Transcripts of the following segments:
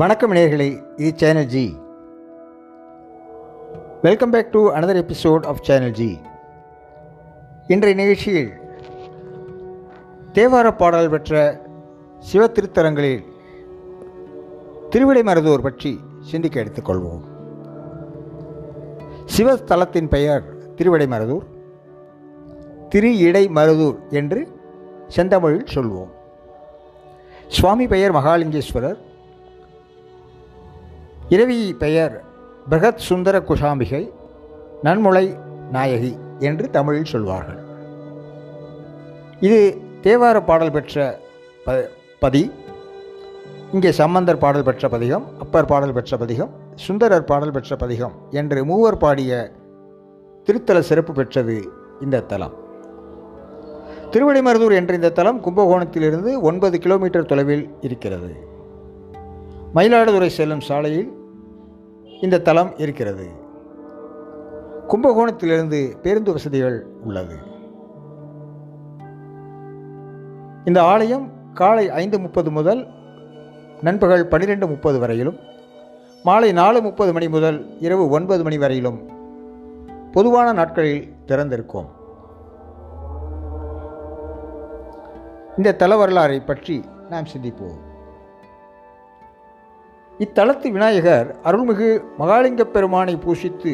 வணக்கம் நேயர்களே, இது channel G. Welcome back to another episode of channel G. இன்றைய நிகழ்ச்சியில் தேவார பாடல் பெற்ற சிவ திருத்தலங்களில் திருவிடைமருதூர் பற்றி சிந்திக்க எடுத்துக்கொள்வோம். சிவஸ்தலத்தின் பெயர் திருவிடைமருதூர், திரு இடை மருதூர் என்று செந்தமிழில் சொல்வோம். சுவாமி பெயர் மகாலிங்கேஸ்வரர், இரவி பெயர் பிரகத் சுந்தர குஷாம்பிகை, நன்முளை நாயகி என்று தமிழில் சொல்வார்கள். இது தேவார பாடல் பெற்ற பதி. இங்கே சம்பந்தர் பாடல் பெற்ற பதிகம், அப்பர் பாடல் பெற்ற பதிகம், சுந்தரர் பாடல் பெற்ற பதிகம் என்று மூவர் பாடிய திருத்தல சிறப்பு பெற்றது இந்த தலம். திருவிடைமருதூர் என்ற இந்த தலம் கும்பகோணத்திலிருந்து 9 கிலோமீட்டர் தொலைவில் இருக்கிறது. மயிலாடுதுறை செல்லும் சாலையில் இந்த தலம் இருக்கிறது. கும்பகோணத்திலிருந்து பேருந்து வசதிகள் உள்ளது. இந்த ஆலயம் காலை 5:30 முதல் நண்பகல் 12:30 வரையிலும், மாலை 4:30 மணி முதல் இரவு 9 மணி வரையிலும் பொதுவான நாட்களில் திறந்திருக்கும். இந்த தல வரலாறை பற்றி நாம் சிந்திப்போம். இத்தலத்து விநாயகர் அருள்மிகு மகாலிங்கப் பெருமானை பூசித்து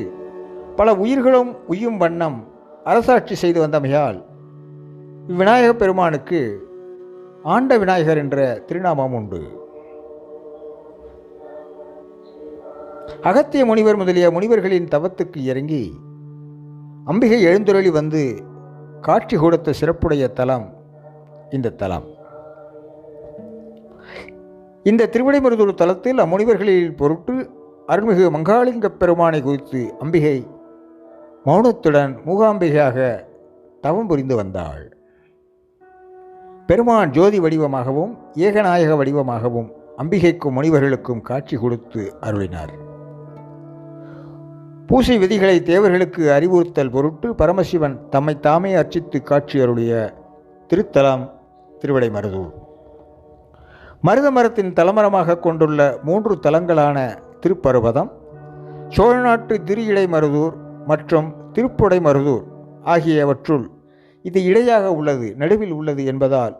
பல உயிர்களும் உய்யும் வண்ணம் அரசாட்சி செய்து வந்தமையால் இவ்விநாயகப் பெருமானுக்கு ஆண்ட விநாயகர் என்ற திருநாமம் உண்டு. அகத்திய முனிவர் முதலிய முனிவர்களின் தவத்துக்கு இறங்கி அம்பிகை எழுந்தருளி வந்து காட்சி கொடுத்த சிறப்புடைய தலம் இந்த தலம். இந்த திருவிடைமருதூர் தலத்தில் அம்முனிவர்களில் பொருட்டு அருள்மிகு மகாலிங்கப் பெருமானை குறித்து அம்பிகை மௌனத்துடன் மூகாம்பிகையாக தவம் புரிந்து வந்தாள். பெருமான் ஜோதி வடிவமாகவும் ஏகநாயக வடிவமாகவும் அம்பிகைக்கும் முனிவர்களுக்கும் காட்சி கொடுத்து அருளினார். பூசை விதிகளை தேவர்களுக்கு அறிவுறுத்தல் பொருட்டு பரமசிவன் தம்மை தாமே அர்ச்சித்து காட்சி அருளிய திருத்தலம் திருவிடைமருதூர். மருத மரத்தின் தலமரமாக கொண்டுள்ள 3 தலங்களான திருப்பருவதம், சோழநாட்டு திரு இடைமருதூர் மற்றும் திருப்புடைமருதூர் ஆகியவற்றுள் இது இடையாக உள்ளது, நடுவில் உள்ளது என்பதால்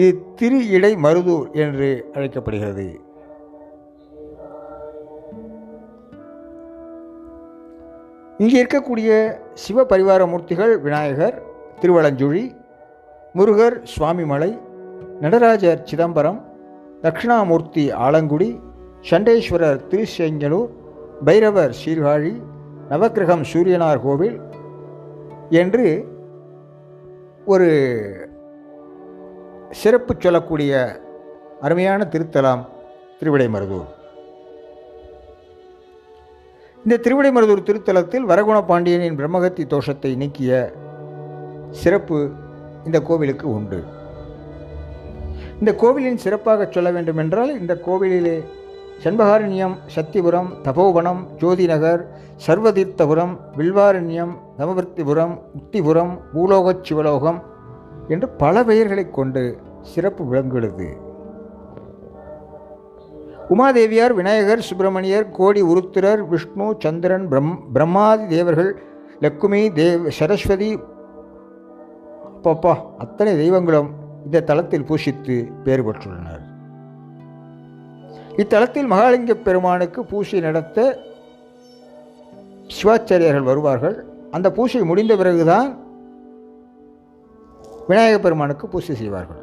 இது திரு இடை மருதூர் என்று அழைக்கப்படுகிறது. இங்கே இருக்கக்கூடிய சிவ பரிவார மூர்த்திகள் விநாயகர் திருவலஞ்சுழி, முருகர் சுவாமிமலை, நடராஜர் சிதம்பரம், தட்சிணாமூர்த்தி ஆலங்குடி, சண்டேஸ்வரர் திருச்செங்கலூர், பைரவர் சீர்காழி, நவக்கிரகம் சூரியனார் கோவில் என்று ஒரு சிறப்பு சொல்லக்கூடிய அருமையான திருத்தலம் திருவிடைமருதூர். இந்த திருவிடைமருதூர் திருத்தலத்தில் வரகுண பாண்டியனின் பிரம்மகத்தி தோஷத்தை நீக்கிய சிறப்பு இந்த கோவிலுக்கு உண்டு. இந்த கோவிலின் சிறப்பாக சொல்ல வேண்டுமென்றால், இந்த கோவிலிலே செண்பகாரண்யம், சத்திபுரம், தபோவனம், ஜோதிநகர், சர்வதீர்த்தபுரம், வில்வாரண்யம், நவவர்த்திபுரம், முக்திபுரம், பூலோகச் சிவலோகம் என்று பல பெயர்களை கொண்டு சிறப்பு விளங்குகிறது. உமாதேவியார், விநாயகர், சுப்பிரமணியர், கோடி உருத்திரர், விஷ்ணு, சந்திரன், பிரம்மாதி தேவர்கள், லக்குமி, சரஸ்வதி, அத்தனை தெய்வங்களும் இந்த தலத்தில் பூசித்து பேறு பெற்றுள்ளனர். இத்தலத்தில் மகாலிங்கப் பெருமானுக்கு பூசை நடத்த சிவாச்சாரியர்கள் வருவார்கள். அந்த பூசை முடிந்த பிறகுதான் விநாயகப் பெருமானுக்கு பூசை செய்வார்கள்.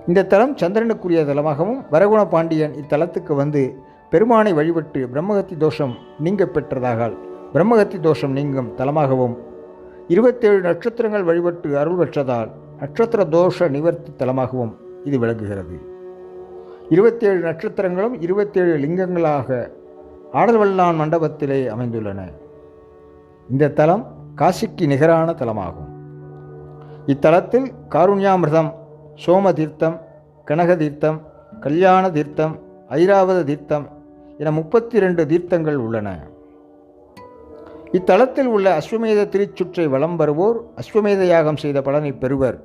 இந்த தலம் சந்திரனுக்குரிய தலமாகவும், வரகுண பாண்டியன் இத்தலத்துக்கு வந்து பெருமானை வழிபட்டு பிரம்மகத்தி தோஷம் நீங்க பெற்றதாகால் பிரம்மகத்தி தோஷம் நீங்கும் தலமாகவும், 27 நட்சத்திரங்கள் வழிபட்டு அருள் பெற்றதால் நட்சத்திர தோஷ நிவர்த்தி தலமாகவும் இது விளங்குகிறது. 27 நட்சத்திரங்களும் 27 லிங்கங்களாக ஆடல்வல்லான் மண்டபத்திலே அமைந்துள்ளன. இந்த தலம் காசிக்கு நிகரான தலமாகும். இத்தலத்தில் காருண்யாமிர்தம், சோம தீர்த்தம், கனக தீர்த்தம், கல்யாண தீர்த்தம், ஐராவத தீர்த்தம் என 32 தீர்த்தங்கள் உள்ளன. இத்தலத்தில் உள்ள அஸ்வமேத திருச்சுற்றை வலம் வருவோர் அஸ்வமேத யாகம் செய்த பலனை பெறுவர்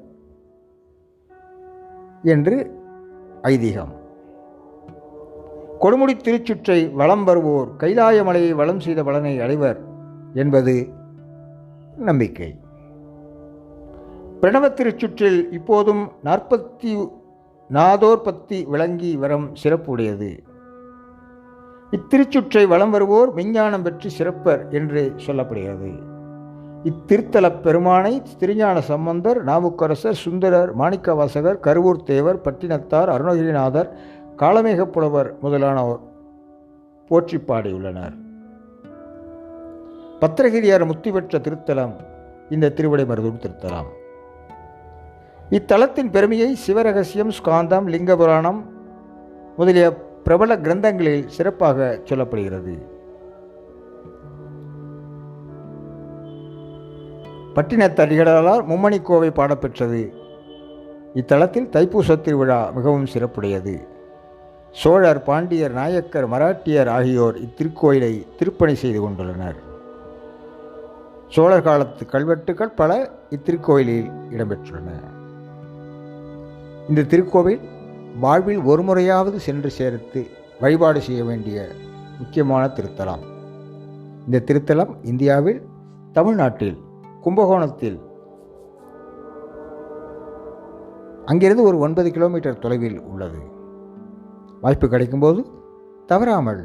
என்று ஐதீகம். கொடுமுடி திருச்சுற்றை வலம் வருவோர் கைலாய மலையை வலம் செய்த பலனை அடைவர் என்பது நம்பிக்கை. பிரணவ திருச்சுற்றில் இப்போதும் நாதோற்பத்தி விளங்கி வரம் சிறப்புடையது. இத்திருச்சுற்றை வலம் வருவோர் விஞ்ஞானம் பெற்று சிறப்பர் என்று சொல்லப்படுகிறது. இத்திருத்தலப் பெருமானை திருஞான சம்பந்தர், நாவுக்கரசர், சுந்தரர், மாணிக்கவாசகர், கருவூர் தேவர், பட்டினத்தார், அருணகிரிநாதர், காளமேகப் புலவர் முதலானோர் போற்றி பாடியுள்ளனர். பத்திரகிரியார் முத்தி பெற்ற திருத்தலம் இந்த திருவிடைமருதூர் திருத்தலம். இத்தலத்தின் பெருமையை சிவரகசியம், ஸ்காந்தம், லிங்க புராணம் முதலிய பிரபல கிரந்தங்களில் சிறப்பாக சொல்லப்படுகிறது. பட்டினத்தடிகளால் மும்மணி கோவை பாடப்பெற்றது. இத்தலத்தில் தைப்பூச திருவிழா மிகவும் சிறப்புடையது. சோழர், பாண்டியர், நாயக்கர், மராட்டியர் ஆகியோர் இத்திருக்கோயிலை திருப்பணி செய்து கொண்டுள்ளனர். சோழர் காலத்து கல்வெட்டுக்கள் பல இத்திருக்கோயிலில் இடம்பெற்றுள்ளன. இந்த திருக்கோவில் வாழ்வில் ஒரு முறையாவது சென்று சேர்த்து வழிபாடு செய்ய வேண்டிய முக்கியமான திருத்தலம். இந்த திருத்தலம் இந்தியாவில் தமிழ்நாட்டில் கும்பகோணத்தில் அங்கிருந்து ஒரு 9 கிலோமீட்டர் தொலைவில் உள்ளது. வாய்ப்பு கிடைக்கும்போது தவறாமல்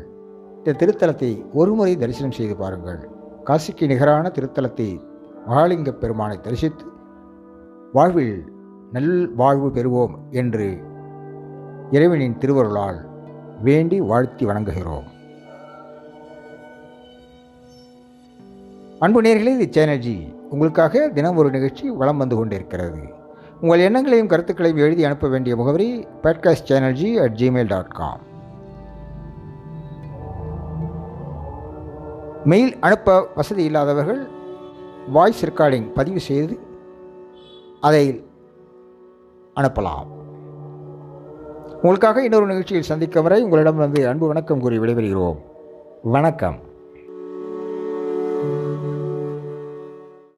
இந்த திருத்தலத்தை ஒரு முறை தரிசனம் செய்து பாருங்கள். காசிக்கு நிகரான திருத்தலத்தை மகாலிங்க பெருமானை தரிசித்து வாழ்வில் நல் வாழ்வு பெறுவோம் என்று இறைவனின் திருவருளால் வேண்டி வாழ்த்தி வணங்குகிறோம். அன்பு நேயர்களே, இது சேனல்ஜி உங்களுக்காக தினம் ஒரு நிகழ்ச்சி வலம் வந்து கொண்டிருக்கிறது. உங்கள் எண்ணங்களையும் கருத்துக்களையும் எழுதி அனுப்ப வேண்டிய முகவரி podcastchannelg@gmail.com. மெயில் அனுப்ப வசதி இல்லாதவர்கள் வாய்ஸ் ரெக்கார்டிங் பதிவு செய்து அதை அனுப்பலாம். உங்களுக்காக இன்னொரு நிகழ்ச்சியில் சந்திக்கும் வரை உங்களிடம் வந்து அன்பு வணக்கம் கூறி விடைபெறுகிறோம். வணக்கம்.